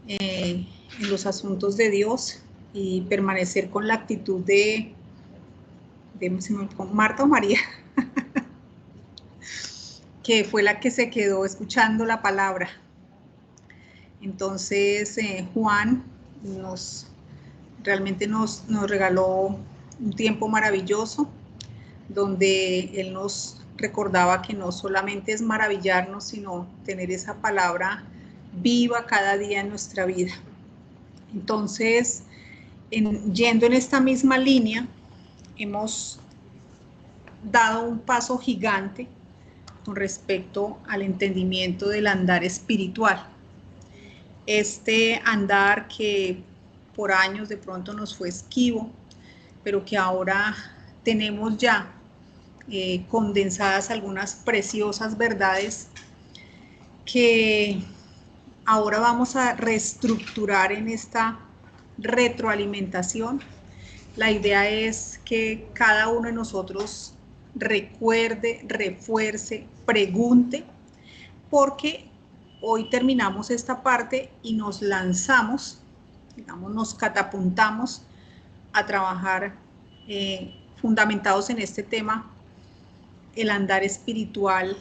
en los asuntos de Dios y permanecer con la actitud de Marta o María, que fue la que se quedó escuchando la palabra. Entonces Juan realmente nos regaló un tiempo maravilloso, donde él nos recordaba que no solamente es maravillarnos, sino tener esa palabra viva cada día en nuestra vida. Entonces, yendo en esta misma línea, hemos dado un paso gigante con respecto al entendimiento del andar espiritual. Este andar que por años de pronto nos fue esquivo, pero que ahora tenemos ya condensadas algunas preciosas verdades que ahora vamos a reestructurar en esta retroalimentación. La idea es que cada uno de nosotros recuerde, refuerce, pregunte, porque hoy terminamos esta parte y nos lanzamos, digamos, nos catapuntamos a trabajar fundamentados en este tema, el andar espiritual,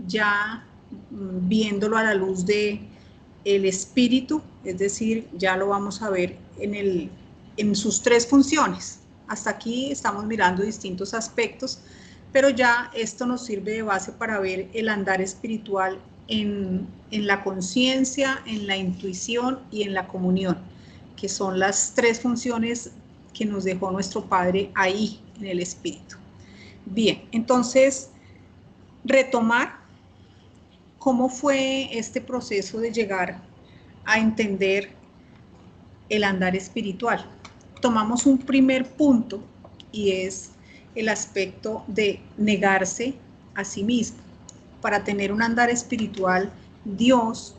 ya viéndolo a la luz de el espíritu, es decir, ya lo vamos a ver en sus tres funciones. Hasta aquí estamos mirando distintos aspectos, pero ya esto nos sirve de base para ver el andar espiritual en la conciencia, en la intuición y en la comunión, que son las tres funciones que nos dejó nuestro Padre ahí en el espíritu. Bien, entonces, retomar cómo fue este proceso de llegar a entender el andar espiritual. Tomamos un primer punto y es el aspecto de negarse a sí mismo. Para tener un andar espiritual, Dios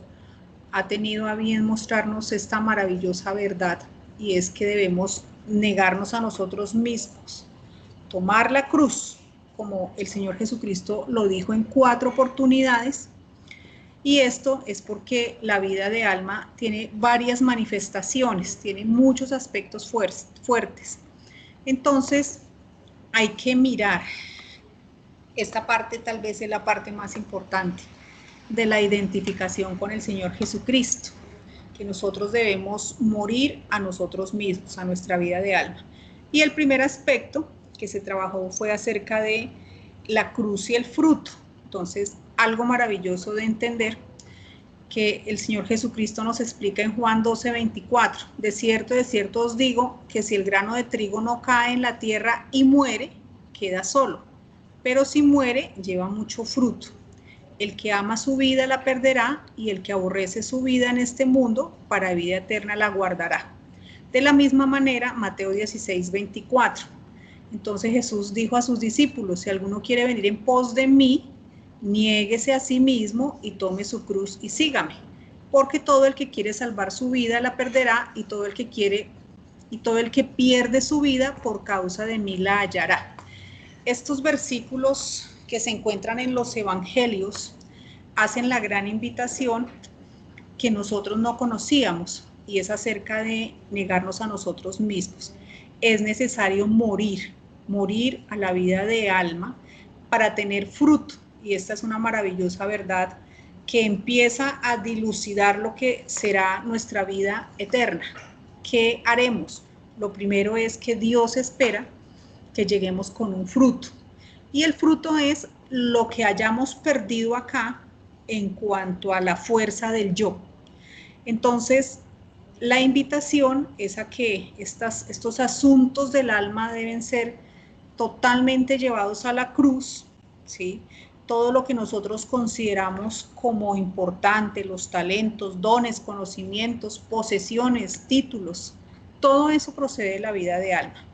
ha tenido a bien mostrarnos esta maravillosa verdad, y es que debemos negarnos a nosotros mismos, tomar la cruz, como el Señor Jesucristo lo dijo en 4 oportunidades, y esto es porque la vida de alma tiene varias manifestaciones, tiene muchos aspectos fuertes. Entonces, hay que mirar, esta parte tal vez es la parte más importante de la identificación con el Señor Jesucristo, que nosotros debemos morir a nosotros mismos, a nuestra vida de alma. Y el primer aspecto que se trabajó fue acerca de la cruz y el fruto. Entonces, algo maravilloso de entender que el Señor Jesucristo nos explica en Juan 12:24. De cierto os digo que si el grano de trigo no cae en la tierra y muere, queda solo, pero si muere, lleva mucho fruto. El que ama su vida la perderá, y el que aborrece su vida en este mundo, para vida eterna la guardará. De la misma manera, Mateo 16:24. Entonces Jesús dijo a sus discípulos: si alguno quiere venir en pos de mí, niéguese a sí mismo y tome su cruz y sígame. Porque todo el que quiere salvar su vida la perderá, y todo el que pierde su vida por causa de mí la hallará. Estos versículos que se encuentran en los evangelios hacen la gran invitación que nosotros no conocíamos, y es acerca de negarnos a nosotros mismos. Es necesario morir a la vida de alma para tener fruto, y esta es una maravillosa verdad que empieza a dilucidar lo que será nuestra vida eterna. ¿Qué haremos? Lo primero es que Dios espera que lleguemos con un fruto, y el fruto es lo que hayamos perdido acá en cuanto a la fuerza del yo. Entonces, la invitación es a que estos asuntos del alma deben ser totalmente llevados a la cruz, ¿sí? Todo lo que nosotros consideramos como importante, los talentos, dones, conocimientos, posesiones, títulos, todo eso procede de la vida de alma.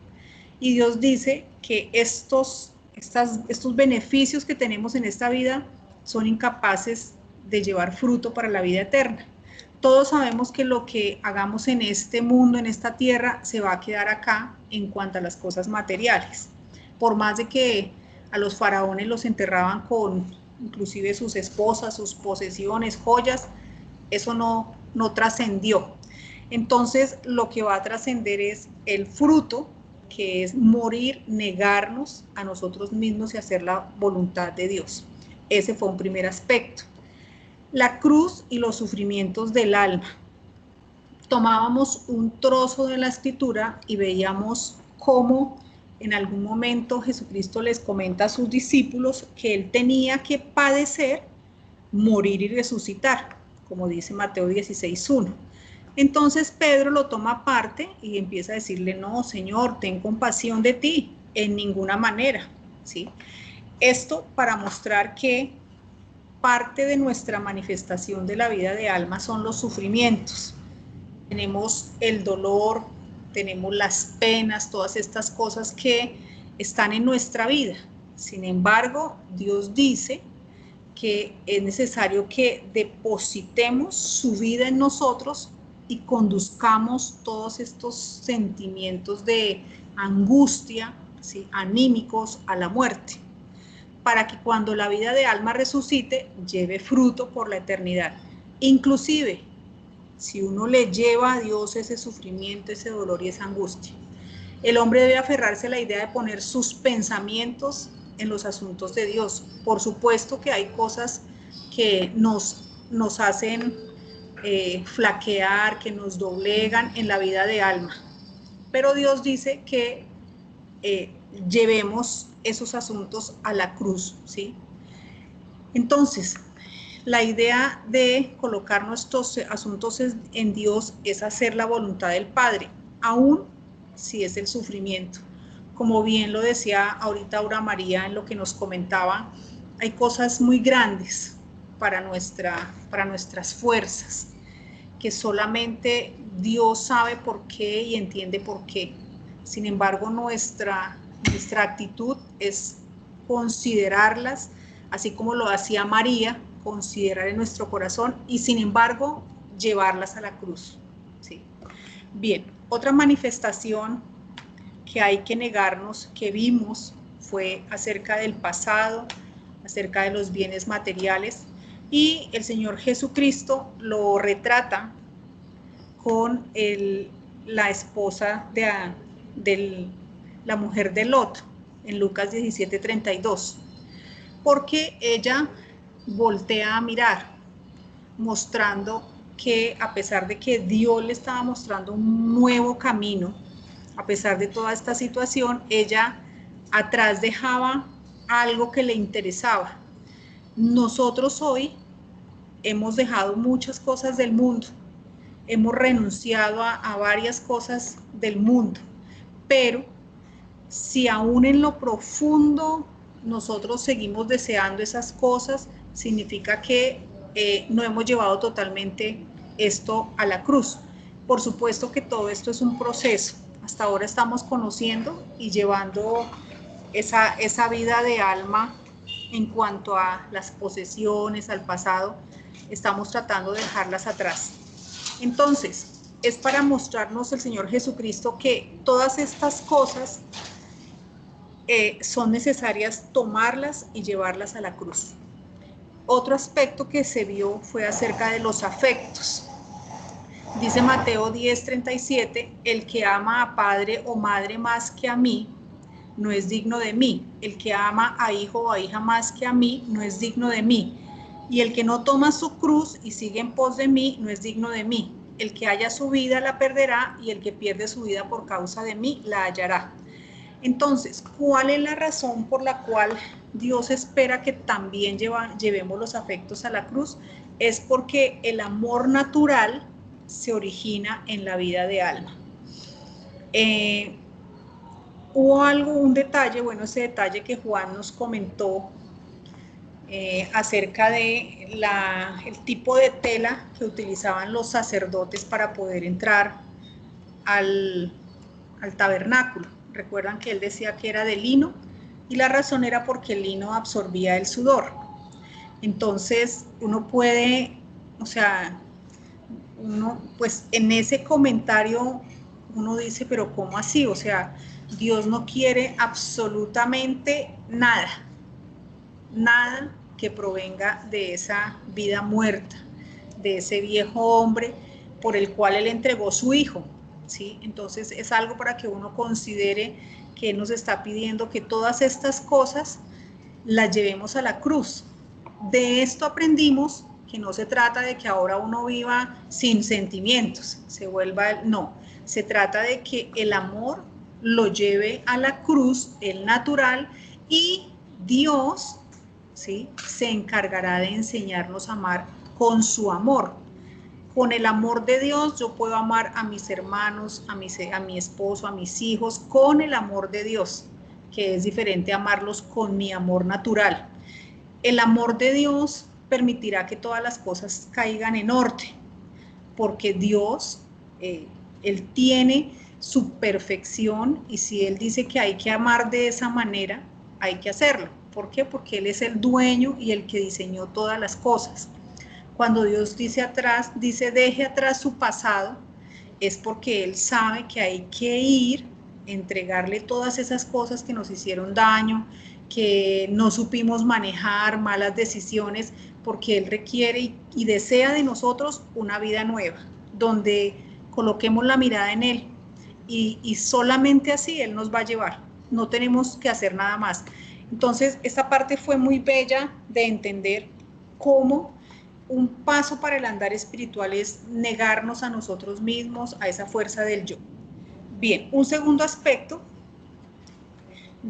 Y Dios dice que estos beneficios que tenemos en esta vida son incapaces de llevar fruto para la vida eterna. Todos sabemos que lo que hagamos en este mundo, en esta tierra, se va a quedar acá en cuanto a las cosas materiales. Por más de que a los faraones los enterraban con inclusive sus esposas, sus posesiones, joyas, eso no trascendió. Entonces, lo que va a trascender es el fruto, que es morir, negarnos a nosotros mismos y hacer la voluntad de Dios. Ese fue un primer aspecto. La cruz y los sufrimientos del alma. Tomábamos un trozo de la escritura y veíamos cómo en algún momento Jesucristo les comenta a sus discípulos que él tenía que padecer, morir y resucitar, como dice Mateo 16:1. Entonces Pedro lo toma aparte y empieza a decirle, no, Señor, ten compasión de ti, en ninguna manera, ¿sí? Esto para mostrar que parte de nuestra manifestación de la vida de alma son los sufrimientos. Tenemos el dolor, tenemos las penas, todas estas cosas que están en nuestra vida. Sin embargo, Dios dice que es necesario que depositemos su vida en nosotros y conduzcamos todos estos sentimientos de angustia, ¿sí?, anímicos a la muerte, para que cuando la vida de alma resucite, lleve fruto por la eternidad. Inclusive, si uno le lleva a Dios ese sufrimiento, ese dolor y esa angustia, el hombre debe aferrarse a la idea de poner sus pensamientos en los asuntos de Dios. Por supuesto que hay cosas que nos hacen flaquear, que nos doblegan en la vida de alma, pero Dios dice que llevemos esos asuntos a la cruz, ¿sí? Entonces, la idea de colocar nuestros asuntos en Dios es hacer la voluntad del Padre, aún si es el sufrimiento. Como bien lo decía ahorita Aura María en lo que nos comentaba, hay cosas muy grandes para nuestras fuerzas, que solamente Dios sabe por qué y entiende por qué. Sin embargo, nuestra actitud es considerarlas, así como lo hacía María, considerar en nuestro corazón y sin embargo llevarlas a la cruz, ¿sí? Bien, otra manifestación que hay que negarnos, que vimos, fue acerca del pasado, acerca de los bienes materiales, y el Señor Jesucristo lo retrata con la esposa de la mujer de Lot, en Lucas 17:32, porque ella voltea a mirar, mostrando que a pesar de que Dios le estaba mostrando un nuevo camino, a pesar de toda esta situación, ella atrás dejaba algo que le interesaba. Nosotros hoy hemos dejado muchas cosas del mundo, hemos renunciado a varias cosas del mundo, pero si aún en lo profundo nosotros seguimos deseando esas cosas, significa que no hemos llevado totalmente esto a la cruz. Por supuesto que todo esto es un proceso. Hasta ahora estamos conociendo y llevando esa vida de alma en cuanto a las posesiones, al pasado, estamos tratando de dejarlas atrás. Entonces, es para mostrarnos el Señor Jesucristo que todas estas cosas son necesarias tomarlas y llevarlas a la cruz. Otro aspecto que se vio fue acerca de los afectos. Dice Mateo 10:37, el que ama a padre o madre más que a mí, no es digno de mí. El que ama a hijo o a hija más que a mí, no es digno de mí. Y el que no toma su cruz y sigue en pos de mí, no es digno de mí. El que haya su vida la perderá, y el que pierde su vida por causa de mí la hallará. Entonces, ¿cuál es la razón por la cual Dios espera que también llevemos los afectos a la cruz? Es porque el amor natural se origina en la vida de alma. Hubo un detalle, bueno, ese detalle que Juan nos comentó acerca de el tipo de tela que utilizaban los sacerdotes para poder entrar al tabernáculo. Recuerdan que él decía que era de lino, y la razón era porque el lino absorbía el sudor. Entonces, uno puede, pues en ese comentario uno dice, pero ¿cómo así? O sea, Dios no quiere absolutamente nada que provenga de esa vida muerta, de ese viejo hombre, por el cual Él entregó su Hijo, ¿sí? Entonces es algo para que uno considere que Él nos está pidiendo que todas estas cosas las llevemos a la cruz. De esto aprendimos que no se trata de que ahora uno viva sin sentimientos, se vuelva, no, se trata de que el amor lo lleve a la cruz, el natural, y Dios, ¿sí?, se encargará de enseñarnos a amar con su amor. Con el amor de Dios yo puedo amar a mis hermanos, a mi esposo, a mis hijos, con el amor de Dios, que es diferente a amarlos con mi amor natural. El amor de Dios permitirá que todas las cosas caigan en orden, porque Dios, Él tiene su perfección, y si Él dice que hay que amar de esa manera, hay que hacerlo. ¿Por qué? Porque Él es el dueño y el que diseñó todas las cosas. Cuando Dios dice deje atrás su pasado, es porque Él sabe que hay que ir, entregarle todas esas cosas que nos hicieron daño, que no supimos manejar, malas decisiones, porque Él requiere y desea de nosotros una vida nueva, donde coloquemos la mirada en Él, y solamente así Él nos va a llevar, no tenemos que hacer nada más. Entonces, esta parte fue muy bella de entender cómo un paso para el andar espiritual es negarnos a nosotros mismos, a esa fuerza del yo. Bien, un segundo aspecto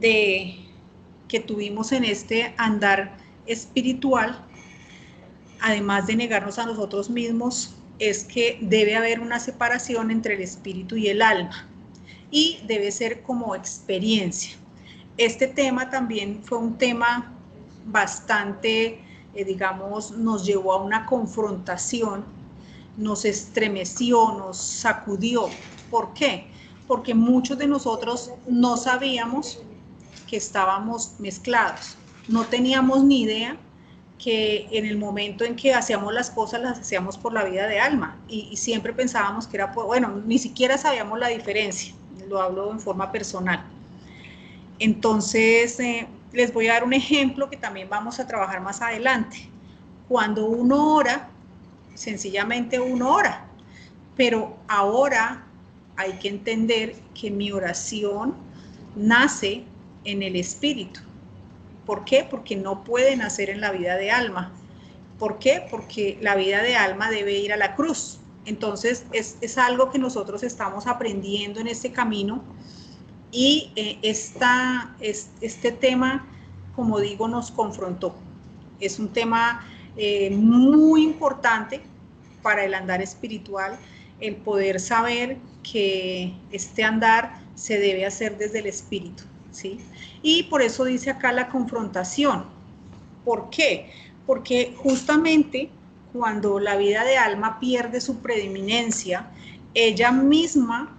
que tuvimos en este andar espiritual, además de negarnos a nosotros mismos, es que debe haber una separación entre el espíritu y el alma, y debe ser como experiencia. Este tema también fue un tema bastante, digamos, nos llevó a una confrontación, nos estremeció, nos sacudió. ¿Por qué? Porque muchos de nosotros no sabíamos que estábamos mezclados, no teníamos ni idea que en el momento en que hacíamos las cosas, las hacíamos por la vida de alma, y siempre pensábamos que era, bueno, ni siquiera sabíamos la diferencia, lo hablo en forma personal. Entonces, les voy a dar un ejemplo que también vamos a trabajar más adelante. Cuando uno ora, sencillamente uno ora, pero ahora hay que entender que mi oración nace en el espíritu. ¿Por qué? Porque no puede nacer en la vida de alma. ¿Por qué? Porque la vida de alma debe ir a la cruz. Entonces, es algo que nosotros estamos aprendiendo en este camino, y este tema, como digo, nos confrontó. Es un tema muy importante para el andar espiritual, el poder saber que este andar se debe hacer desde el espíritu, ¿sí? Y por eso dice acá la confrontación. ¿Por qué? Porque justamente cuando la vida de alma pierde su preeminencia, ella misma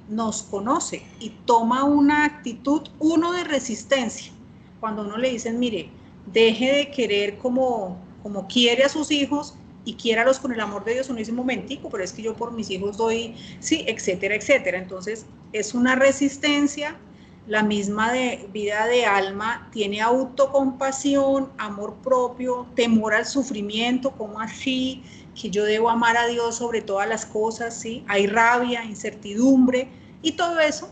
nos conoce y toma una actitud, de resistencia. Cuando uno le dicen, mire, deje de querer como quiere a sus hijos y quiéralos con el amor de Dios, uno dice, un momentico, pero es que yo por mis hijos doy, sí, etcétera, etcétera. Entonces, es una resistencia. La misma vida de alma tiene autocompasión, amor propio, temor al sufrimiento. ¿Cómo así? Que yo debo amar a Dios sobre todas las cosas, ¿sí? Hay rabia, incertidumbre, y todo eso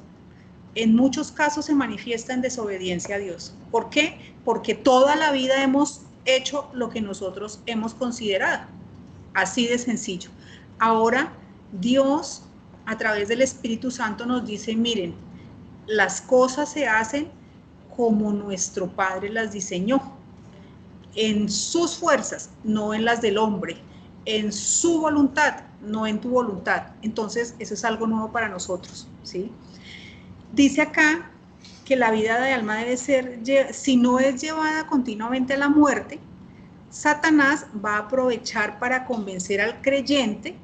en muchos casos se manifiesta en desobediencia a Dios. ¿Por qué? Porque toda la vida hemos hecho lo que nosotros hemos considerado. Así de sencillo. Ahora, Dios, a través del Espíritu Santo, nos dice, miren, las cosas se hacen como nuestro Padre las diseñó, en sus fuerzas, no en las del hombre, en su voluntad, no en tu voluntad. Entonces, eso es algo nuevo para nosotros, ¿sí? Dice acá que la vida de alma debe ser, si no es llevada continuamente a la muerte, Satanás va a aprovechar para convencer al creyente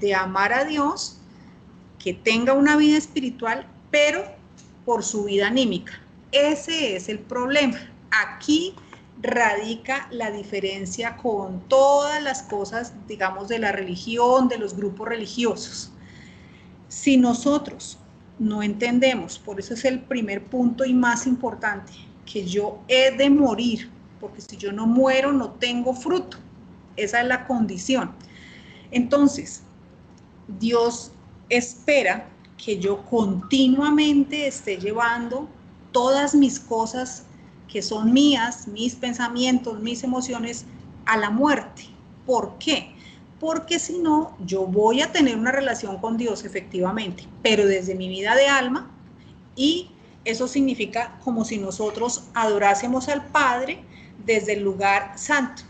de amar a Dios, que tenga una vida espiritual, pero por su vida anímica. Ese es el problema. Aquí radica la diferencia con todas las cosas, digamos, de la religión, de los grupos religiosos. Si nosotros no entendemos, por eso es el primer punto y más importante, que yo he de morir, porque si yo no muero no tengo fruto. Esa es la condición. Entonces, Dios espera que yo continuamente esté llevando todas mis cosas que son mías, mis pensamientos, mis emociones, a la muerte. ¿Por qué? Porque si no, yo voy a tener una relación con Dios, efectivamente, pero desde mi vida de alma, y eso significa como si nosotros adorásemos al Padre desde el lugar santo,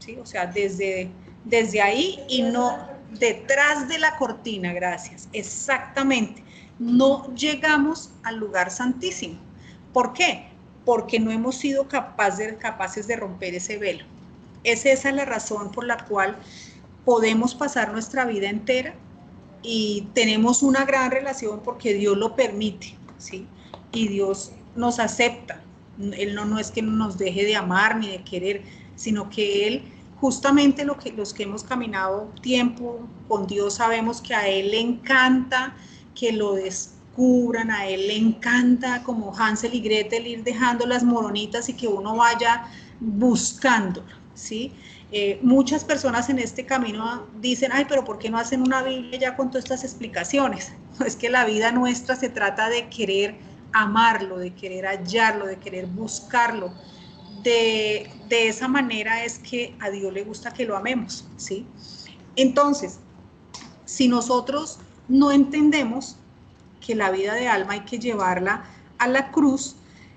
¿sí? O sea, desde ahí y no detrás de la cortina, gracias, exactamente. No llegamos al lugar santísimo. ¿Por qué? Porque no hemos sido capaces de romper ese velo. Es esa la razón por la cual podemos pasar nuestra vida entera y tenemos una gran relación porque Dios lo permite, ¿sí? Y Dios nos acepta. Él no es que nos deje de amar ni de querer, sino que Él, justamente los que hemos caminado tiempo con Dios, sabemos que a Él le encanta que lo descubran, a Él le encanta, como Hansel y Gretel, ir dejando las moronitas y que uno vaya buscándolo, ¿sí? Muchas personas en este camino dicen, ay, pero ¿por qué no hacen una Biblia ya con todas estas explicaciones? Es que la vida nuestra se trata de querer amarlo, de querer hallarlo, de querer buscarlo. De esa manera es que a Dios le gusta que lo amemos, ¿sí? Entonces, si nosotros no entendemos que la vida de alma hay que llevarla a la cruz,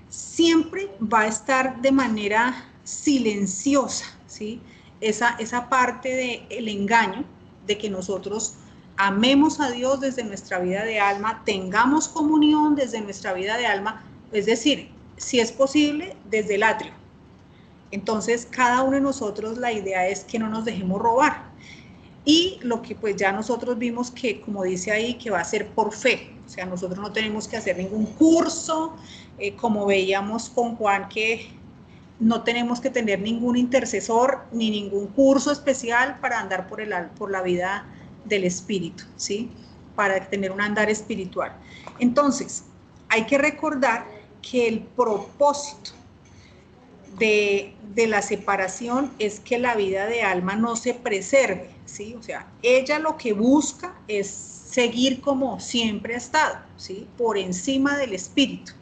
siempre va a estar de manera silenciosa, ¿sí? Esa parte del engaño, de que nosotros amemos a Dios desde nuestra vida de alma, tengamos comunión desde nuestra vida de alma, es decir, si es posible, desde el atrio. Entonces, cada uno de nosotros, la idea es que no nos dejemos robar. Y lo que pues ya nosotros vimos que, como dice ahí, que va a ser por fe. O sea, nosotros no tenemos que hacer ningún curso, como veíamos con Juan, que no tenemos que tener ningún intercesor ni ningún curso especial para andar por la vida del espíritu, ¿sí? Para tener un andar espiritual. Entonces, hay que recordar que el propósito de la separación es que la vida de alma no se preserve, ¿sí? O sea, ella lo que busca es seguir como siempre ha estado, ¿sí? Por encima del espíritu.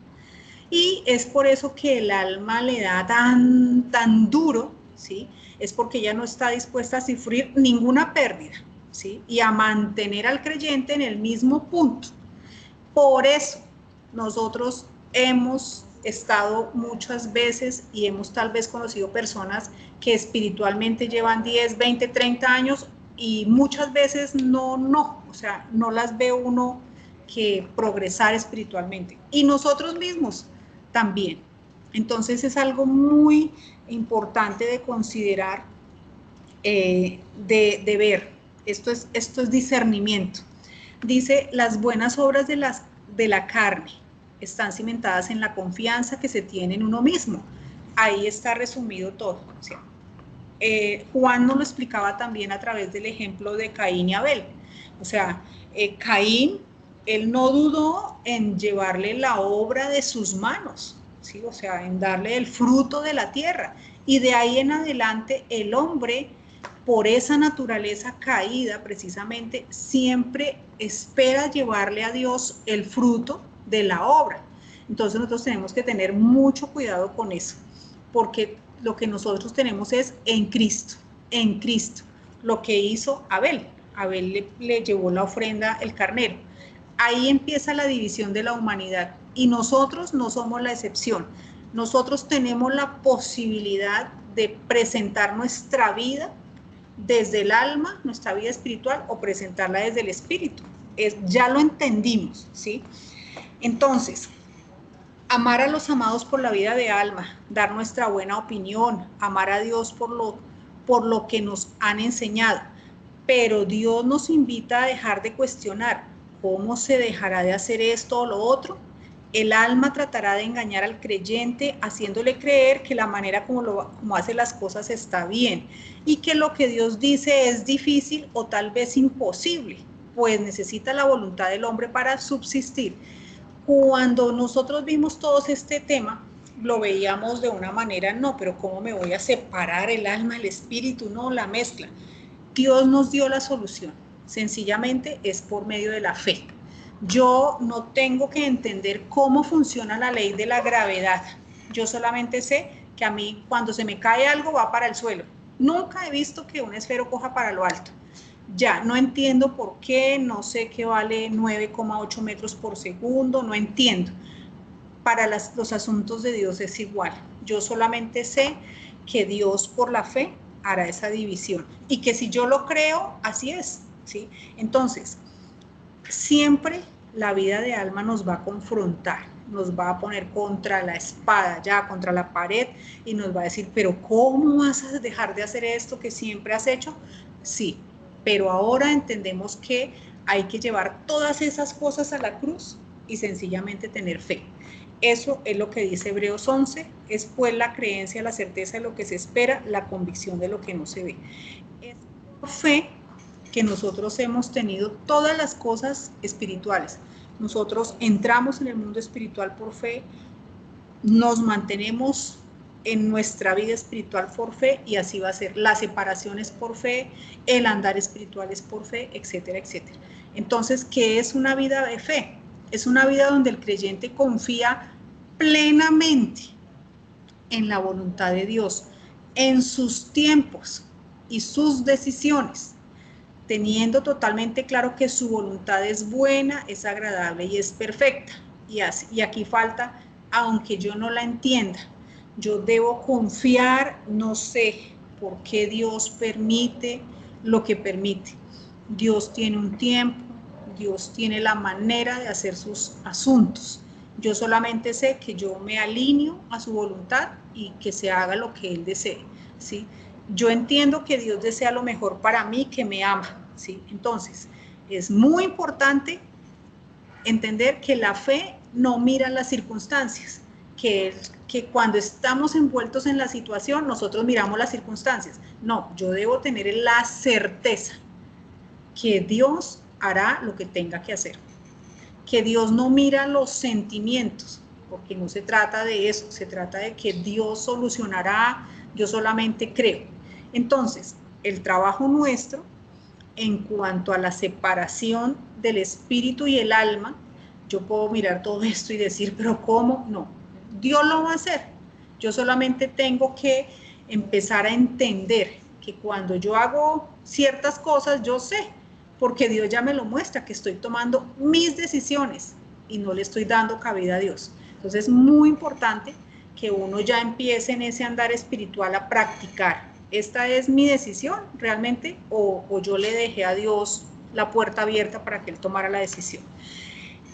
Y es por eso que el alma le da tan duro, ¿sí? Es porque ella no está dispuesta a sufrir ninguna pérdida, ¿sí? Y a mantener al creyente en el mismo punto. Por eso nosotros hemos estado muchas veces y hemos tal vez conocido personas que espiritualmente llevan 10, 20, 30 años y muchas veces o sea, no las ve uno que progresar espiritualmente. Y nosotros mismos también. Entonces es algo muy importante de considerar, de ver. Esto es discernimiento. Dice, las buenas obras de la carne están cimentadas en la confianza que se tiene en uno mismo. Ahí está resumido todo. O sea, Juan nos lo explicaba también a través del ejemplo de Caín y Abel. O sea, Caín, él no dudó en llevarle la obra de sus manos, ¿sí? O sea, en darle el fruto de la tierra. Y de ahí en adelante el hombre, por esa naturaleza caída precisamente, siempre espera llevarle a Dios el fruto de la obra. Entonces nosotros tenemos que tener mucho cuidado con eso, porque lo que nosotros tenemos es en Cristo, lo que hizo Abel. Abel le llevó la ofrenda, el carnero. Ahí empieza la división de la humanidad y nosotros no somos la excepción. Nosotros tenemos la posibilidad de presentar nuestra vida desde el alma, nuestra vida espiritual, o presentarla desde el espíritu. Ya lo entendimos, ¿sí? Entonces, amar a los amados por la vida de alma, dar nuestra buena opinión, amar a Dios por lo que nos han enseñado. Pero Dios nos invita a dejar de cuestionar cómo se dejará de hacer esto o lo otro. El alma tratará de engañar al creyente haciéndole creer que la manera como hace las cosas está bien y que lo que Dios dice es difícil o tal vez imposible, pues necesita la voluntad del hombre para subsistir. Cuando nosotros vimos todo este tema, lo veíamos de una manera, no, pero ¿cómo me voy a separar el alma, el espíritu? No, la mezcla. Dios nos dio la solución. sencillamente es por medio de la fe. Yo no tengo que entender cómo funciona la ley de la gravedad. Yo solamente sé que a mí cuando se me cae algo va para el suelo. Nunca he visto que un esfero coja para lo alto. Ya, no entiendo por qué, no sé qué vale 9,8 metros por segundo, no entiendo. Para los asuntos de Dios es igual. Yo solamente sé que Dios por la fe hará esa división y que si yo lo creo, así es, ¿sí? Entonces, siempre la vida de alma nos va a confrontar, nos va a poner contra la espada, ya contra la pared, y nos va a decir, pero ¿cómo vas a dejar de hacer esto que siempre has hecho? Sí, pero ahora entendemos que hay que llevar todas esas cosas a la cruz y sencillamente tener fe. Eso es lo que dice Hebreos 11, es pues la creencia, la certeza de lo que se espera, la convicción de lo que no se ve. Es por fe que nosotros hemos tenido todas las cosas espirituales. Nosotros entramos en el mundo espiritual por fe, nos mantenemos en nuestra vida espiritual por fe y así va a ser. La separación es por fe, el andar espiritual es por fe, etcétera, etcétera. Entonces, ¿qué es una vida de fe? Es una vida donde el creyente confía plenamente en la voluntad de Dios, en sus tiempos y sus decisiones, teniendo totalmente claro que su voluntad es buena, es agradable y es perfecta. Y aquí falta, aunque yo no la entienda, yo debo confiar, no sé por qué Dios permite lo que permite. Dios tiene un tiempo, Dios tiene la manera de hacer sus asuntos. Yo solamente sé que yo me alineo a su voluntad y que se haga lo que Él desee, ¿sí? Yo entiendo que Dios desea lo mejor para mí, que me ama, ¿sí? Entonces, es muy importante entender que la fe no mira las circunstancias, que cuando estamos envueltos en la situación, nosotros miramos las circunstancias. No, yo debo tener la certeza que Dios hará lo que tenga que hacer, que Dios no mira los sentimientos, porque no se trata de eso, se trata de que Dios solucionará, yo solamente creo. Entonces, el trabajo nuestro en cuanto a la separación del espíritu y el alma, yo puedo mirar todo esto y decir, pero ¿cómo? No, Dios lo va a hacer. Yo solamente tengo que empezar a entender que cuando yo hago ciertas cosas, yo sé, porque Dios ya me lo muestra, que estoy tomando mis decisiones y no le estoy dando cabida a Dios. Entonces es muy importante que uno ya empiece en ese andar espiritual a practicar. ¿Esta es mi decisión realmente o yo le dejé a Dios la puerta abierta para que Él tomara la decisión?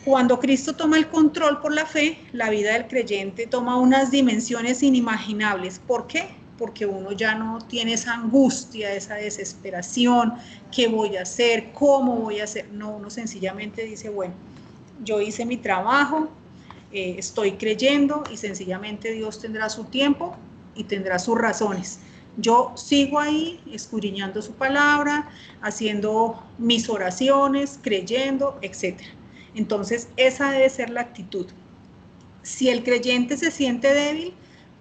Cuando Cristo toma el control por la fe, la vida del creyente toma unas dimensiones inimaginables. ¿Por qué? Porque uno ya no tiene esa angustia, esa desesperación, ¿qué voy a hacer? ¿Cómo voy a hacer? No, uno sencillamente dice, bueno, yo hice mi trabajo, estoy creyendo y sencillamente Dios tendrá su tiempo y tendrá sus razones. Yo sigo ahí escudriñando su palabra, haciendo mis oraciones, creyendo, etc. Entonces, esa debe ser la actitud. Si el creyente se siente débil,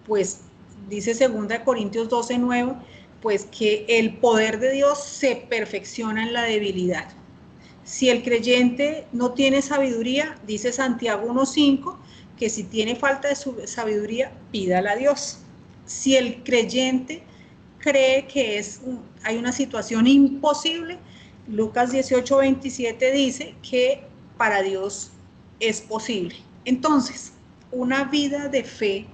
pues dice 2 Corintios 12:9, pues que el poder de Dios se perfecciona en la debilidad. Si el creyente no tiene sabiduría, dice Santiago 1:5, que si tiene falta de sabiduría, pídala a Dios. Si el creyente cree que hay una situación imposible, Lucas 18:27 dice que para Dios es posible. Entonces, una vida de fe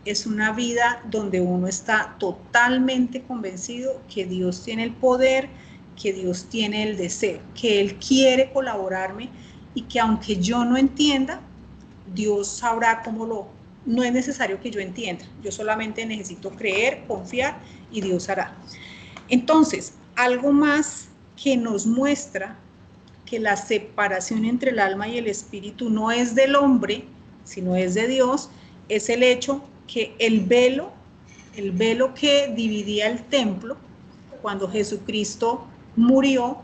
es una vida donde uno está totalmente convencido que Dios tiene el poder, que Dios tiene el deseo, que Él quiere colaborarme y que aunque yo no entienda, Dios sabrá cómo no es necesario que yo entienda, yo solamente necesito creer, confiar y Dios hará. Entonces, algo más que nos muestra que la separación entre el alma y el espíritu no es del hombre, sino es de Dios, es el hecho que el velo que dividía el templo, cuando Jesucristo murió,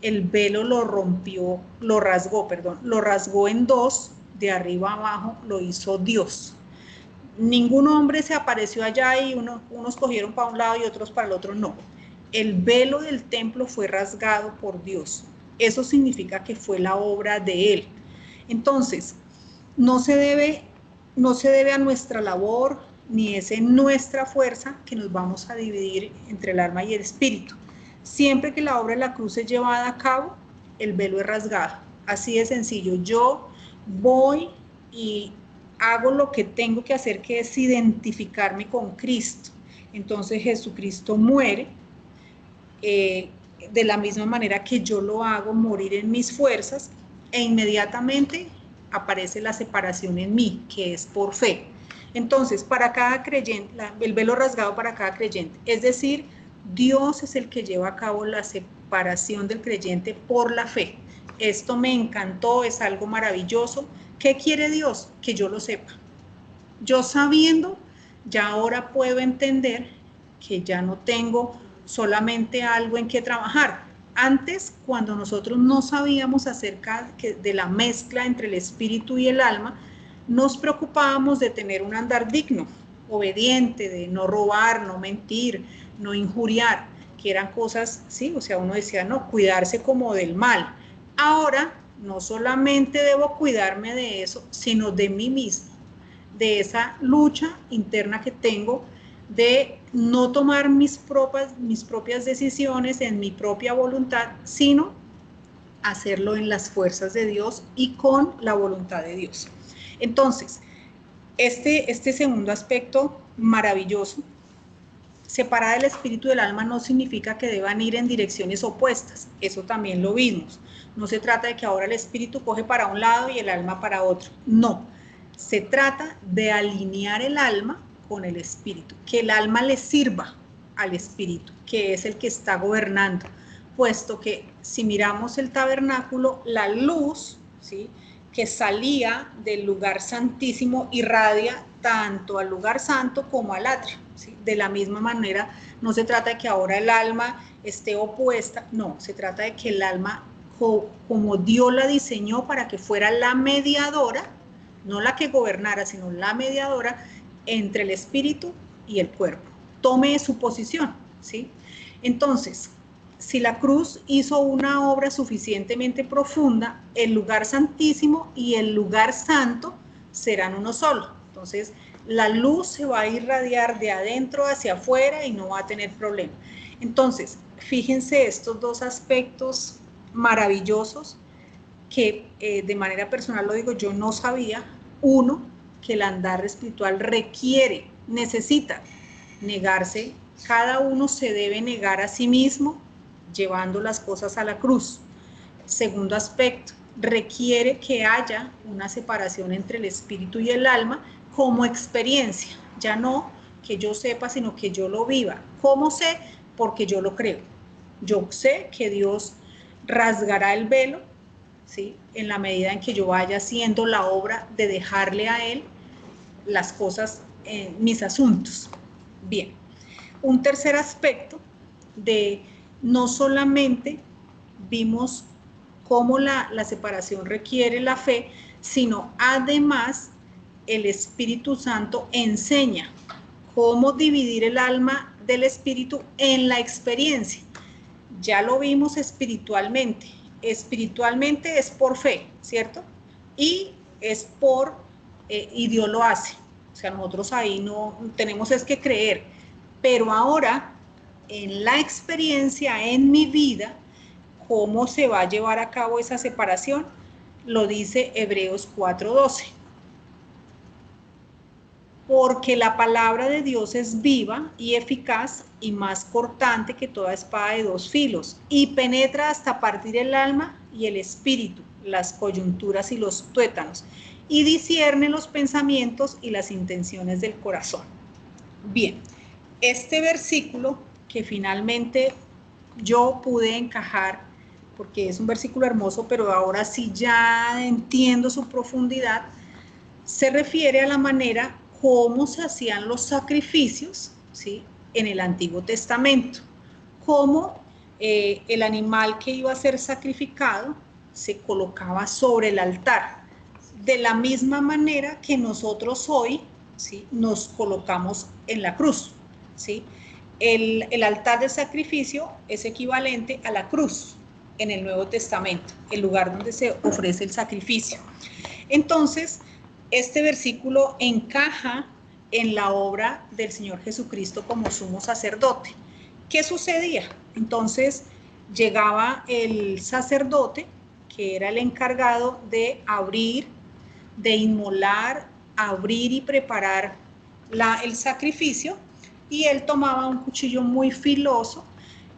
el velo lo rasgó en dos, de arriba a abajo lo hizo Dios. Ningún hombre se apareció allá y unos cogieron para un lado y otros para el otro, no. El velo del templo fue rasgado por Dios. Eso significa que fue la obra de Él. Entonces, no se debe a nuestra labor, ni es en nuestra fuerza que nos vamos a dividir entre el alma y el espíritu. Siempre que la obra de la cruz es llevada a cabo, el velo es rasgado. Así de sencillo. Yo voy y hago lo que tengo que hacer, que es identificarme con Cristo. Entonces Jesucristo muere, de la misma manera que yo lo hago, morir en mis fuerzas, e inmediatamente aparece la separación en mí, que es por fe. Entonces, para cada creyente, el velo rasgado para cada creyente, es decir, Dios es el que lleva a cabo la separación del creyente por la fe. Esto me encantó, es algo maravilloso. ¿Qué quiere Dios? Que yo lo sepa. Yo sabiendo, ya ahora puedo entender que ya no tengo solamente algo en que trabajar. Antes, cuando nosotros no sabíamos acerca de la mezcla entre el espíritu y el alma, nos preocupábamos de tener un andar digno, obediente, de no robar, no mentir, no injuriar, que eran cosas, sí, o sea, uno decía, no, cuidarse como del mal. Ahora, no solamente debo cuidarme de eso, sino de mí mismo, de esa lucha interna que tengo de no tomar mis propias decisiones en mi propia voluntad, sino hacerlo en las fuerzas de Dios y con la voluntad de Dios. Entonces, este segundo aspecto maravilloso, separar el espíritu del alma no significa que deban ir en direcciones opuestas, eso también lo vimos. No se trata de que ahora el espíritu coge para un lado y el alma para otro, no. Se trata de alinear el alma con el espíritu, que el alma le sirva al espíritu, que es el que está gobernando, puesto que si miramos el tabernáculo, la luz, ¿sí?, que salía del lugar santísimo irradia tanto al lugar santo como al atrio, ¿sí? De la misma manera, no se trata de que ahora el alma esté opuesta, no, se trata de que el alma, como Dios la diseñó para que fuera la mediadora, no la que gobernara, sino la mediadora entre el espíritu y el cuerpo. Tome su posición, ¿sí? Entonces, si la cruz hizo una obra suficientemente profunda, el lugar santísimo y el lugar santo serán uno solo. Entonces, la luz se va a irradiar de adentro hacia afuera y no va a tener problema. Entonces, fíjense estos dos aspectos maravillosos que de manera personal lo digo, yo no sabía. Uno, que el andar espiritual necesita negarse, cada uno se debe negar a sí mismo llevando las cosas a la cruz. Segundo aspecto, requiere que haya una separación entre el espíritu y el alma como experiencia, ya no que yo sepa, sino que yo lo viva. ¿Cómo sé? Porque yo lo creo. Yo sé que Dios rasgará el velo, ¿sí?, en la medida en que yo vaya haciendo la obra de dejarle a Él las cosas, mis asuntos. Bien, un tercer aspecto de no solamente vimos cómo la separación requiere la fe, sino además el Espíritu Santo enseña cómo dividir el alma del espíritu en la experiencia. Ya lo vimos espiritualmente. Espiritualmente es por fe, ¿cierto? Y es y Dios lo hace. O sea, nosotros ahí no tenemos es que creer. Pero ahora, en la experiencia, en mi vida, ¿cómo se va a llevar a cabo esa separación? Lo dice Hebreos 4:12. Porque la palabra de Dios es viva y eficaz y más cortante que toda espada de dos filos, y penetra hasta partir el alma y el espíritu, las coyunturas y los tuétanos, y discierne los pensamientos y las intenciones del corazón. Bien, este versículo que finalmente yo pude encajar, porque es un versículo hermoso, pero ahora sí ya entiendo su profundidad, se refiere a la manera cómo se hacían los sacrificios, ¿sí?, en el Antiguo Testamento, cómo el animal que iba a ser sacrificado se colocaba sobre el altar, de la misma manera que nosotros hoy, ¿sí?, nos colocamos en la cruz, ¿sí? El altar de sacrificio es equivalente a la cruz, en el Nuevo Testamento, el lugar donde se ofrece el sacrificio. Entonces, este versículo encaja en la obra del Señor Jesucristo como sumo sacerdote. ¿Qué sucedía? Entonces, llegaba el sacerdote, que era el encargado de abrir, de inmolar, abrir y preparar el sacrificio, y él tomaba un cuchillo muy filoso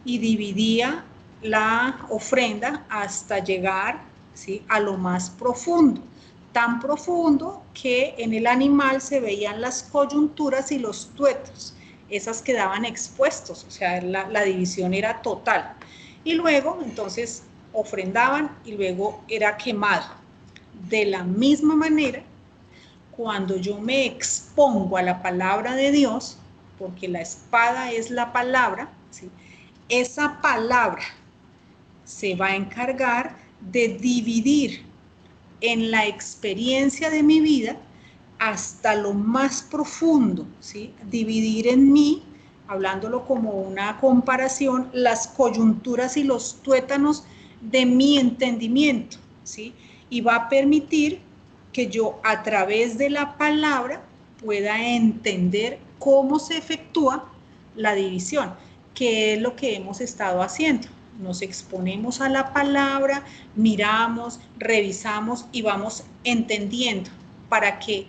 y dividía la ofrenda hasta llegar, ¿sí?, a lo más profundo, tan profundo que en el animal se veían las coyunturas y los tuétanos, esas quedaban expuestos, o sea, la división era total. Y luego, entonces, ofrendaban y luego era quemado. De la misma manera, cuando yo me expongo a la palabra de Dios, porque la espada es la palabra, ¿sí?, esa palabra se va a encargar de dividir en la experiencia de mi vida hasta lo más profundo, ¿sí?, dividir en mí, hablándolo como una comparación, las coyunturas y los tuétanos de mi entendimiento, ¿sí?, y va a permitir que yo a través de la palabra pueda entender cómo se efectúa la división, que es lo que hemos estado haciendo. Nos exponemos a la palabra, miramos, revisamos y vamos entendiendo para que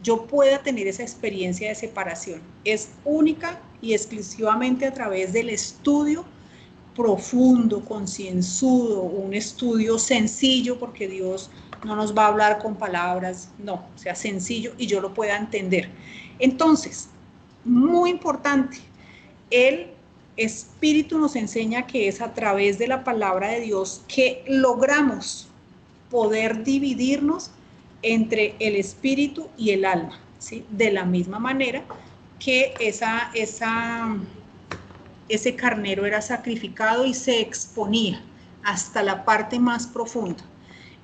yo pueda tener esa experiencia de separación. Es única y exclusivamente a través del estudio profundo, concienzudo, un estudio sencillo, porque Dios no nos va a hablar con palabras, no, o sea, sencillo y yo lo pueda entender. Entonces, muy importante, el Espíritu nos enseña que es a través de la palabra de Dios que logramos poder dividirnos entre el espíritu y el alma, ¿sí?, de la misma manera que ese carnero era sacrificado y se exponía hasta la parte más profunda.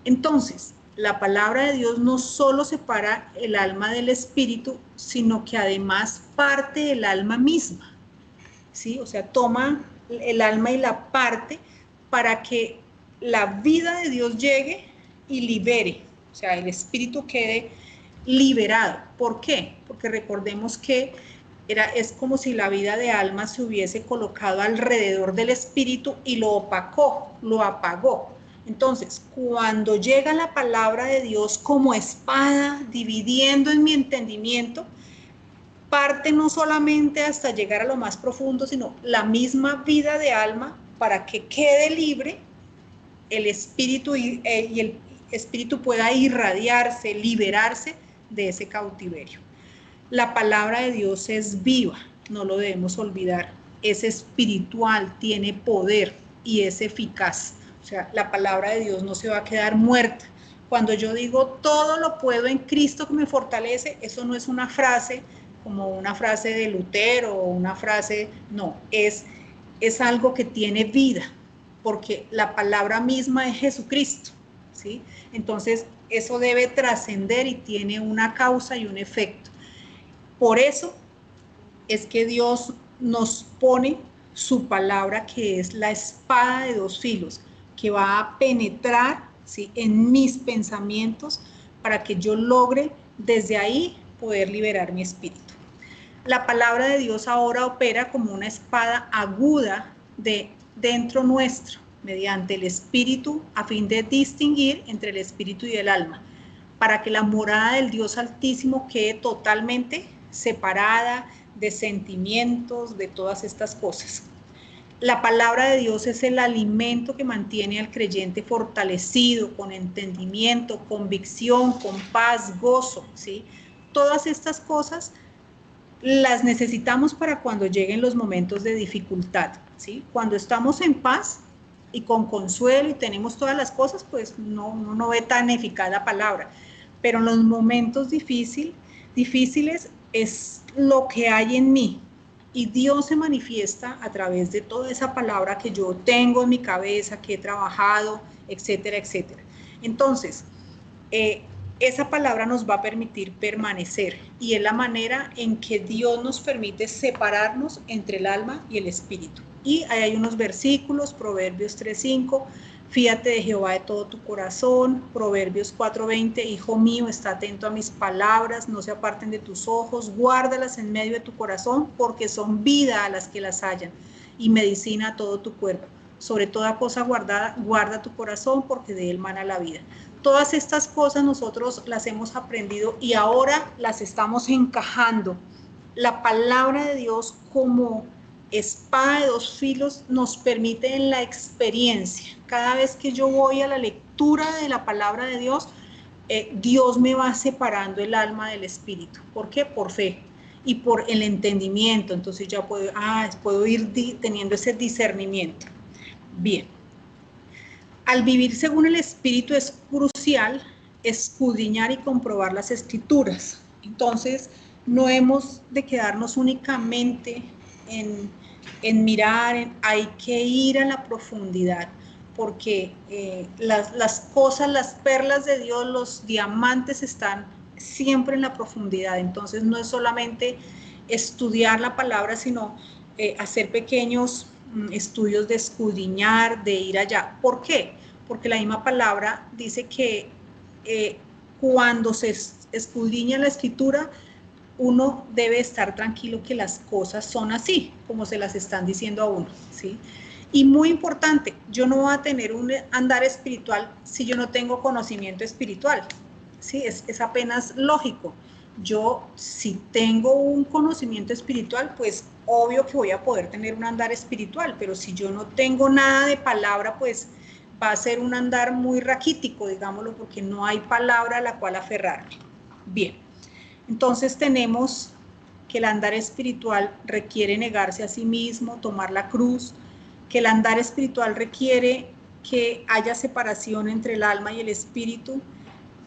Entonces, la palabra de Dios no solo separa el alma del espíritu, sino que además parte del alma misma, ¿sí? O sea, toma el alma y la parte para que la vida de Dios llegue y libere, o sea, el espíritu quede liberado. ¿Por qué? Porque recordemos que es como si la vida de alma se hubiese colocado alrededor del espíritu y lo opacó, lo apagó. Entonces, cuando llega la palabra de Dios como espada, dividiendo en mi entendimiento, parte no solamente hasta llegar a lo más profundo, sino la misma vida de alma para que quede libre el espíritu y el espíritu pueda irradiarse, liberarse de ese cautiverio. La palabra de Dios es viva, no lo debemos olvidar, es espiritual, tiene poder y es eficaz. O sea, la palabra de Dios no se va a quedar muerta. Cuando yo digo todo lo puedo en Cristo que me fortalece, eso no es una frase como una frase de Lutero o una frase, no, es algo que tiene vida, porque la palabra misma es Jesucristo, ¿sí? Entonces, eso debe trascender y tiene una causa y un efecto. Por eso es que Dios nos pone su palabra, que es la espada de dos filos, que va a penetrar, ¿sí?, en mis pensamientos para que yo logre desde ahí poder liberar mi espíritu. La palabra de Dios ahora opera como una espada aguda dentro nuestro, mediante el espíritu, a fin de distinguir entre el espíritu y el alma, para que la morada del Dios Altísimo quede totalmente separada de sentimientos, de todas estas cosas. La palabra de Dios es el alimento que mantiene al creyente fortalecido, con entendimiento, convicción, con paz, gozo, ¿sí? Todas estas cosas las necesitamos para cuando lleguen los momentos de dificultad, ¿sí? Cuando estamos en paz y con consuelo y tenemos todas las cosas, pues no ve tan eficaz la palabra. Pero en los momentos difíciles es lo que hay en mí. Y Dios se manifiesta a través de toda esa palabra que yo tengo en mi cabeza, que he trabajado, etcétera, etcétera. Entonces, esa palabra nos va a permitir permanecer y es la manera en que Dios nos permite separarnos entre el alma y el espíritu Y ahí hay unos versículos, Proverbios 3:5, fíate de Jehová de todo tu corazón, Proverbios 4:20, hijo mío, está atento a mis palabras, no se aparten de tus ojos, guárdalas en medio de tu corazón, porque son vida a las que las hallan, y medicina a todo tu cuerpo. Sobre toda cosa guardada, guarda tu corazón, porque de él mana la vida. Todas estas cosas nosotros las hemos aprendido y ahora las estamos encajando. La palabra de Dios como espada de dos filos nos permite en la experiencia. Cada vez que yo voy a la lectura de la palabra de Dios, Dios me va separando el alma del espíritu. ¿Por qué? Por fe y por el entendimiento. Entonces ya puedo ir teniendo ese discernimiento. Bien. Al vivir según el espíritu es crucial escudriñar y comprobar las escrituras. Entonces, no hemos de quedarnos únicamente en mirar, hay que ir a la profundidad, porque las cosas, las perlas de Dios, los diamantes están siempre en la profundidad. Entonces, no es solamente estudiar la palabra, sino hacer pequeños estudios de escudriñar, de ir allá. ¿Por qué? Porque la misma palabra dice que cuando se escudriña la escritura, uno debe estar tranquilo que las cosas son así, como se las están diciendo a uno, ¿sí? Y muy importante, yo no voy a tener un andar espiritual si yo no tengo conocimiento espiritual, ¿sí? Es apenas lógico. Yo, si tengo un conocimiento espiritual, pues obvio que voy a poder tener un andar espiritual, pero si yo no tengo nada de palabra, pues va a ser un andar muy raquítico, digámoslo, porque no hay palabra a la cual aferrarme. Bien, entonces tenemos que el andar espiritual requiere negarse a sí mismo, tomar la cruz, que el andar espiritual requiere que haya separación entre el alma y el espíritu,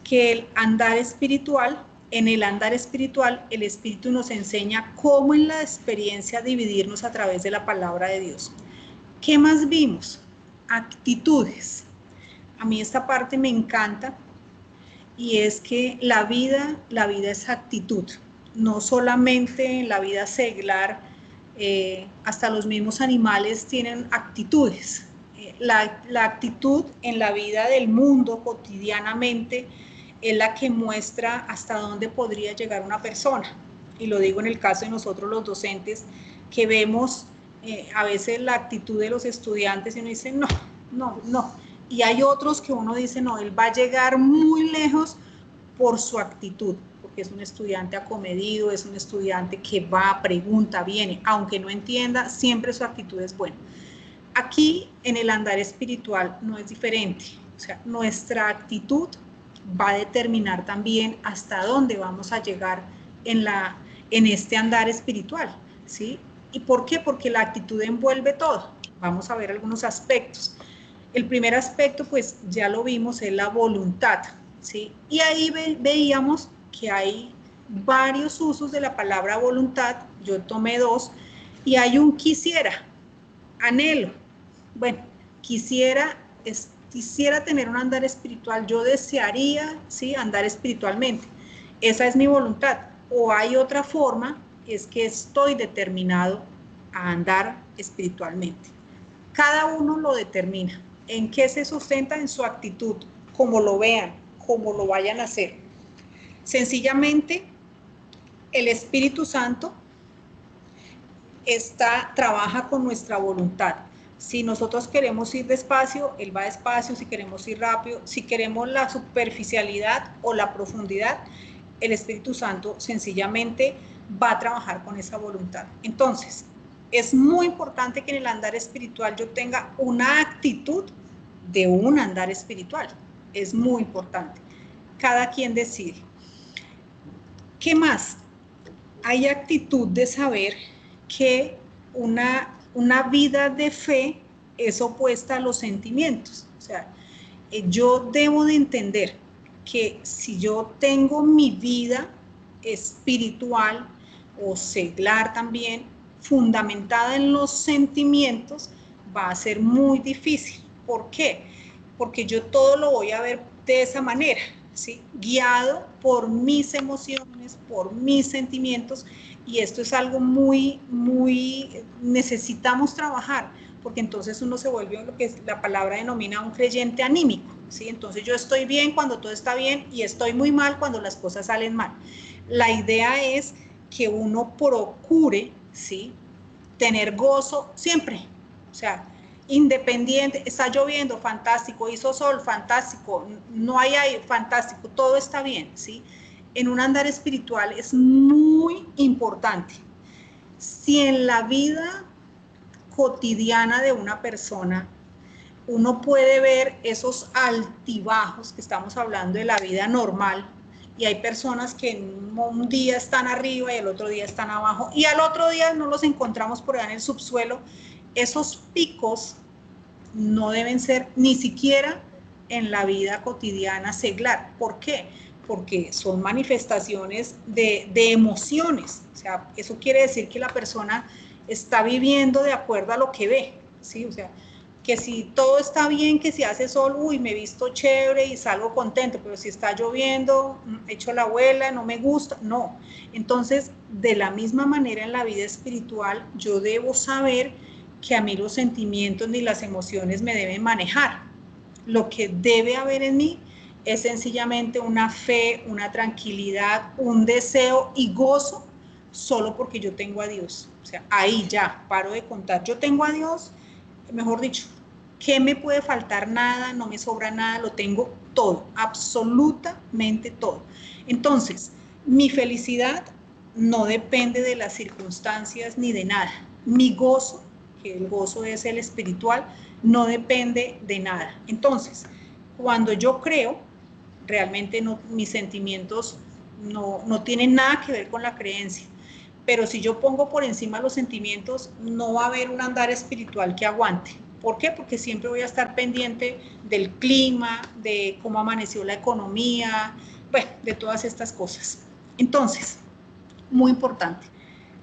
que el andar espiritual, en el andar espiritual, el espíritu nos enseña cómo en la experiencia dividirnos a través de la palabra de Dios. ¿Qué más vimos? Actitudes. A mí esta parte me encanta y es que la vida es actitud. No solamente en la vida seglar, hasta los mismos animales tienen actitudes. La actitud en la vida del mundo cotidianamente es la que muestra hasta dónde podría llegar una persona. Y lo digo en el caso de nosotros los docentes, que vemos a veces la actitud de los estudiantes y uno dice, no. Y hay otros que uno dice, no, él va a llegar muy lejos por su actitud, porque es un estudiante acomedido, es un estudiante que va, pregunta, viene, aunque no entienda, siempre su actitud es buena. Aquí en el andar espiritual no es diferente, o sea, nuestra actitud va a determinar también hasta dónde vamos a llegar en este andar espiritual, ¿sí? ¿Y por qué? Porque la actitud envuelve todo. Vamos a ver algunos aspectos. El primer aspecto, pues ya lo vimos, es la voluntad, ¿sí? Y ahí veíamos que hay varios usos de la palabra voluntad, yo tomé dos, y hay un quisiera, anhelo. Bueno, quisiera tener un andar espiritual, yo desearía, ¿sí?, andar espiritualmente. Esa es mi voluntad. O hay otra forma, es que estoy determinado a andar espiritualmente. Cada uno lo determina. ¿En qué se sustenta? En su actitud, como lo vean, como lo vayan a hacer. Sencillamente, el Espíritu Santo trabaja con nuestra voluntad. Si nosotros queremos ir despacio, Él va despacio. Si queremos ir rápido, si queremos la superficialidad o la profundidad, el Espíritu Santo sencillamente va a trabajar con esa voluntad. Entonces, es muy importante que en el andar espiritual yo tenga una actitud de un andar espiritual. Es muy importante. Cada quien decide. ¿Qué más? Hay actitud de saber que una vida de fe es opuesta a los sentimientos. O sea, yo debo de entender que si yo tengo mi vida espiritual o seglar también fundamentada en los sentimientos, va a ser muy difícil. ¿Por qué? Porque yo todo lo voy a ver de esa manera, ¿sí? Guiado por mis emociones, por mis sentimientos, Y esto es algo muy, necesitamos trabajar, porque entonces uno se vuelve lo que la palabra denomina un creyente anímico, ¿sí? Entonces yo estoy bien cuando todo está bien y estoy muy mal cuando las cosas salen mal. La idea es que uno procure, ¿sí?, tener gozo siempre, o sea, independiente, está lloviendo, fantástico, hizo sol, fantástico, no hay aire, fantástico, todo está bien, ¿sí? En un andar espiritual es muy importante. Si en la vida cotidiana de una persona uno puede ver esos altibajos que estamos hablando de la vida normal, y hay personas que un día están arriba y el otro día están abajo, y al otro día no los encontramos por allá en el subsuelo. Esos picos no deben ser ni siquiera en la vida cotidiana seglar. ¿Por qué? Porque son manifestaciones de emociones. O sea, eso quiere decir que la persona está viviendo de acuerdo a lo que ve, ¿sí? O sea, que si todo está bien, que si hace sol, uy, me he visto chévere y salgo contento, pero si está lloviendo, echo la abuela, no me gusta, no. Entonces, de la misma manera en la vida espiritual, yo debo saber que a mí los sentimientos ni las emociones me deben manejar. Lo que debe haber en mí es sencillamente una fe, una tranquilidad, un deseo y gozo solo porque yo tengo a Dios. O sea, ahí ya, paro de contar. Yo tengo a Dios, mejor dicho, ¿qué me puede faltar? Nada, no me sobra nada, lo tengo todo, absolutamente todo. Entonces, mi felicidad no depende de las circunstancias ni de nada. Mi gozo, que el gozo es el espiritual, no depende de nada. Entonces, cuando yo creo, realmente no, mis sentimientos no tienen nada que ver con la creencia. Pero si yo pongo por encima los sentimientos, no va a haber un andar espiritual que aguante. ¿Por qué? Porque siempre voy a estar pendiente del clima, de cómo amaneció la economía, bueno, de todas estas cosas. Entonces, muy importante,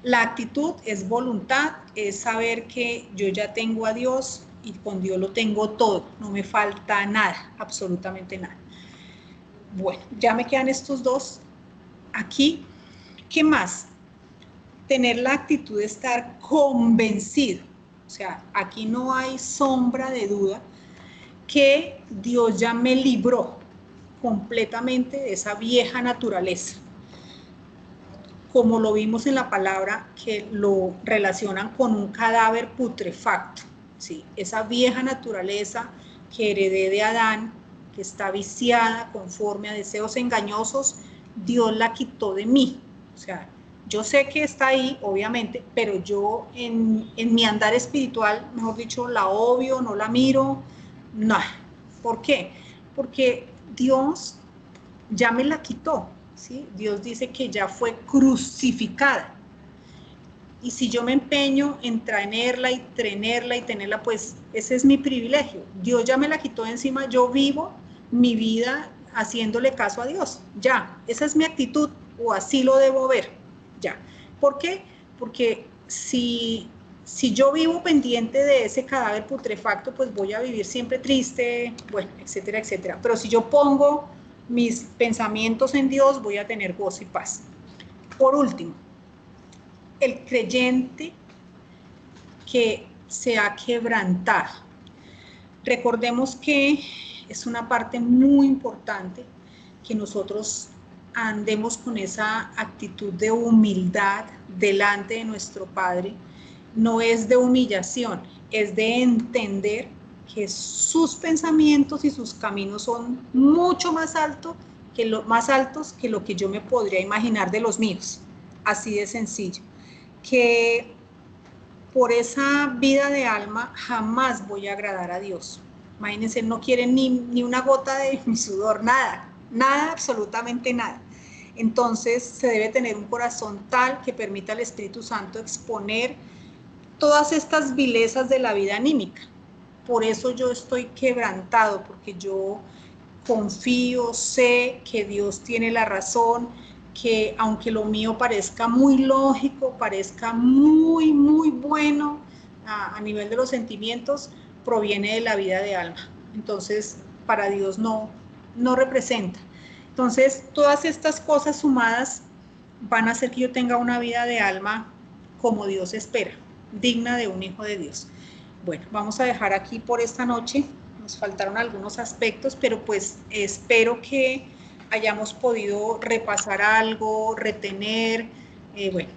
la actitud es voluntad, es saber que yo ya tengo a Dios y con Dios lo tengo todo, no me falta nada, absolutamente nada. Bueno, ya me quedan estos dos aquí. ¿Qué más? Tener la actitud de estar convencido, o sea, aquí no hay sombra de duda que Dios ya me libró completamente de esa vieja naturaleza, como lo vimos en la palabra, que lo relacionan con un cadáver putrefacto, ¿sí? Esa vieja naturaleza que heredé de Adán, que está viciada conforme a deseos engañosos, Dios la quitó de mí. O sea, yo sé que está ahí, obviamente, pero yo en mi andar espiritual, mejor dicho, la obvio, no la miro, no. ¿Por qué? Porque Dios ya me la quitó, ¿sí? Dios dice que ya fue crucificada. Y si yo me empeño en traerla y tenerla, pues ese es mi privilegio. Dios ya me la quitó de encima, yo vivo mi vida haciéndole caso a Dios. Ya, esa es mi actitud, o así lo debo ver. Ya. ¿Por qué? Porque si yo vivo pendiente de ese cadáver putrefacto, pues voy a vivir siempre triste, bueno, etcétera, etcétera. Pero si yo pongo mis pensamientos en Dios, voy a tener gozo y paz. Por último, el creyente que se ha quebrantado. Recordemos que es una parte muy importante que nosotros andemos con esa actitud de humildad delante de nuestro Padre. No es de humillación, es de entender que sus pensamientos y sus caminos son mucho más altos que lo que yo me podría imaginar de los míos. Así de sencillo. Que por esa vida de alma jamás voy a agradar a Dios. Imagínense, no quieren ni una gota de mi sudor, nada, nada, absolutamente nada. Entonces se debe tener un corazón tal que permita al Espíritu Santo exponer todas estas vilezas de la vida anímica. Por eso yo estoy quebrantado, porque yo confío, sé que Dios tiene la razón, que aunque lo mío parezca muy lógico, parezca muy, muy bueno a nivel de los sentimientos, proviene de la vida de alma. Entonces, para Dios no representa. Entonces, todas estas cosas sumadas van a hacer que yo tenga una vida de alma como Dios espera, digna de un hijo de Dios. Bueno, vamos a dejar aquí por esta noche. Nos faltaron algunos aspectos, pero pues espero que hayamos podido repasar algo, retener. Bueno,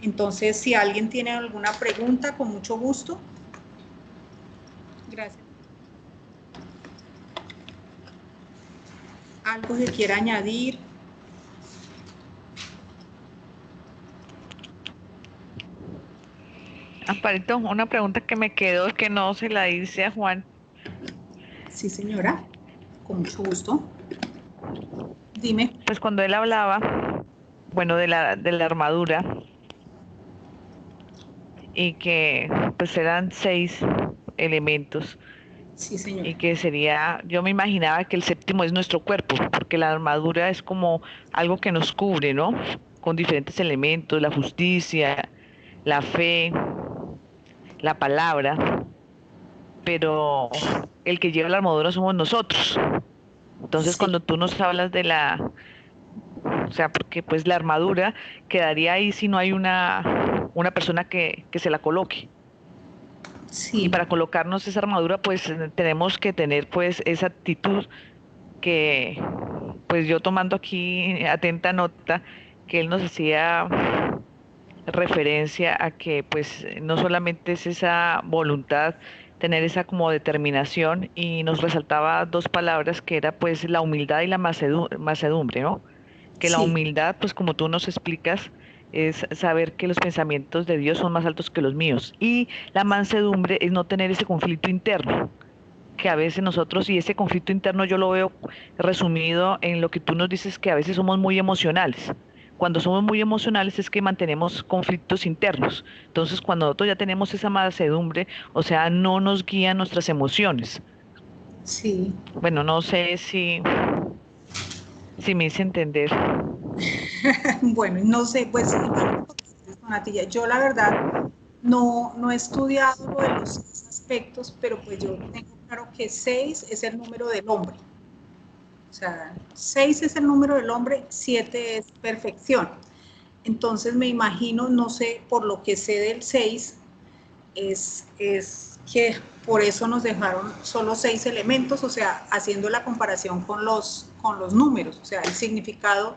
entonces si alguien tiene alguna pregunta, con mucho gusto. Gracias. ¿Algo que quiera añadir? Amparito, una pregunta que me quedó, que no se la hice a Juan. Sí, señora, con mucho gusto. Dime. Pues cuando él hablaba, bueno, de la armadura, y que pues eran 6 elementos, Sí, señora. y que sería, yo me imaginaba que el séptimo es nuestro cuerpo, porque la armadura es como algo que nos cubre, ¿no? Con diferentes elementos, la justicia, la fe, la palabra, pero el que lleva la armadura somos nosotros. Entonces, Sí, cuando tú nos hablas o sea, porque pues la armadura quedaría ahí si no hay una persona que se la coloque. Y sí, para colocarnos esa armadura, pues tenemos que tener pues esa actitud que, pues yo tomando aquí atenta nota, que él nos hacía referencia a que pues no solamente es esa voluntad, tener esa como determinación, y nos resaltaba 2 palabras que era pues la humildad y la macedumbre, ¿no? Que la sí, humildad, pues como tú nos explicas, es saber que los pensamientos de Dios son más altos que los míos, y la mansedumbre es no tener ese conflicto interno que a veces nosotros, y ese conflicto interno yo lo veo resumido en lo que tú nos dices, que a veces somos muy emocionales. Cuando somos muy emocionales es que mantenemos conflictos internos. Entonces, cuando nosotros ya tenemos esa mansedumbre, o sea, no nos guían nuestras emociones. sí. Bueno, no sé si me hice entender. Bueno, no sé, pues igual Natilla, yo la verdad no he estudiado lo de los 6 aspectos, pero pues yo tengo claro que 6 es el número del hombre. O sea, 6 es el número del hombre, 7 es perfección. Entonces me imagino, no sé, por lo que sé del 6, es que por eso nos dejaron solo 6 elementos, o sea, haciendo la comparación con los números, o sea, el significado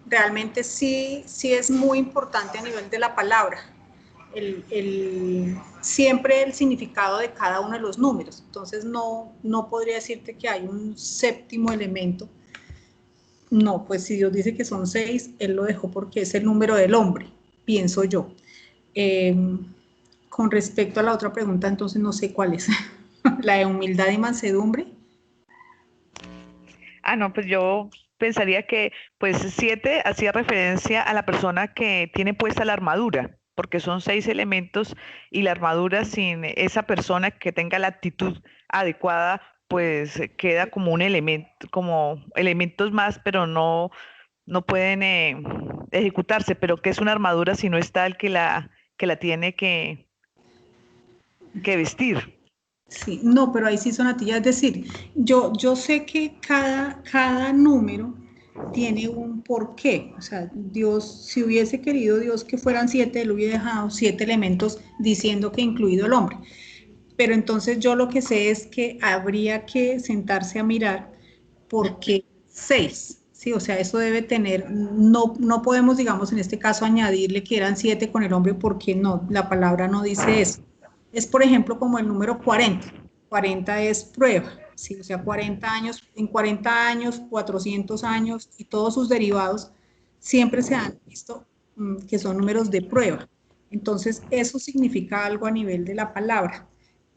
realmente sí es muy importante a nivel de la palabra. Siempre el significado de cada uno de los números. Entonces no podría decirte que hay un séptimo elemento. No, pues si Dios dice que son 6, Él lo dejó porque es el número del hombre, pienso yo. Eh, con respecto a la otra pregunta, entonces no sé cuál es. La de humildad y mansedumbre. Ah, no, pues yo pensaría que pues 7 hacía referencia a la persona que tiene puesta la armadura, porque son 6 elementos, y la armadura sin esa persona que tenga la actitud adecuada, pues queda como un elemento, como elementos más, pero no pueden ejecutarse. Pero ¿qué es una armadura si no está el que la tiene que vestir? Sí, no, pero ahí sí son atillas. Es decir, yo sé que cada número tiene un porqué. O sea, Dios, si hubiese querido Dios que fueran 7, Él hubiera dejado 7 elementos diciendo que incluido el hombre. Pero entonces yo lo que sé es que habría que sentarse a mirar por qué 6. Sí, o sea, eso debe tener, no podemos, digamos, en este caso añadirle que eran 7 con el hombre porque no, la palabra no dice eso. Es, por ejemplo, como el número 40. 40 es prueba, ¿sí? O sea, 40 años, en 40 años, 400 años y todos sus derivados siempre se han visto que son números de prueba. Entonces, eso significa algo a nivel de la palabra.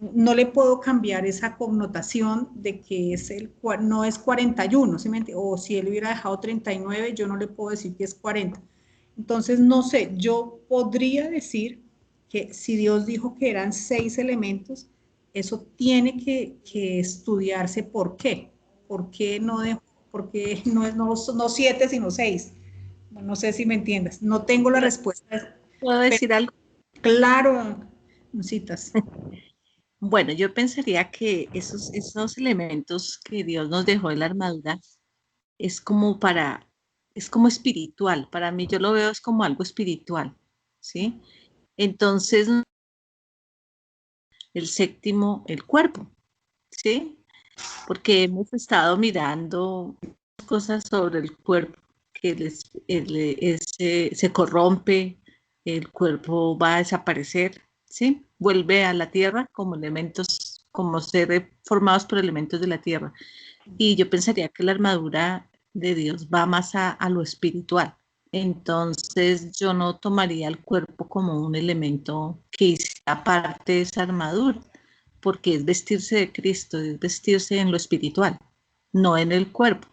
No le puedo cambiar esa connotación de que no es 41, ¿sí o si él hubiera dejado 39, yo no le puedo decir que es 40. Entonces, no sé, yo podría decir que si Dios dijo que eran 6 elementos, eso tiene que estudiarse por qué no dejó, por qué no 7 sino 6. No sé si me entiendes, no tengo la respuesta, ¿Puedo pero decir algo? claro, citas. Bueno, yo pensaría que esos elementos que Dios nos dejó en la armadura es como para es como espiritual. Para mí yo lo veo es como algo espiritual, ¿sí? Entonces, el séptimo, el cuerpo, ¿sí? Porque hemos estado mirando cosas sobre el cuerpo, que se corrompe, el cuerpo va a desaparecer, ¿sí? Vuelve a la tierra como elementos, como ser formados por elementos de la tierra. Y yo pensaría que la armadura de Dios va más a lo espiritual. Entonces yo no tomaría el cuerpo como un elemento que hiciera parte de esa armadura, porque es vestirse de Cristo, es vestirse en lo espiritual, no en el cuerpo.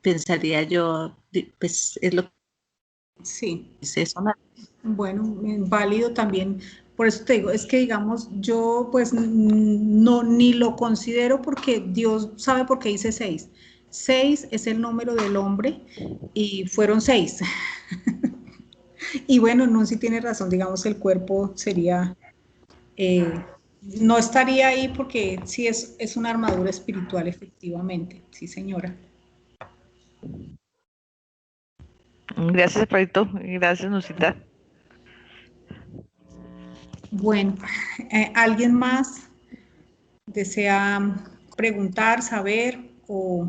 Pensaría yo, pues es lo que Sí, dice eso. ¿No? bueno, válido también. Por eso te digo, es que digamos, yo pues no ni lo considero porque Dios sabe por qué dice 6. 6 es el número del hombre y fueron 6. Y bueno, no, sí tiene razón, digamos, el cuerpo sería, no estaría ahí porque sí es una armadura espiritual, efectivamente, sí señora. Gracias, Alfredito. Gracias, Nusita. Bueno, ¿alguien más desea preguntar, saber o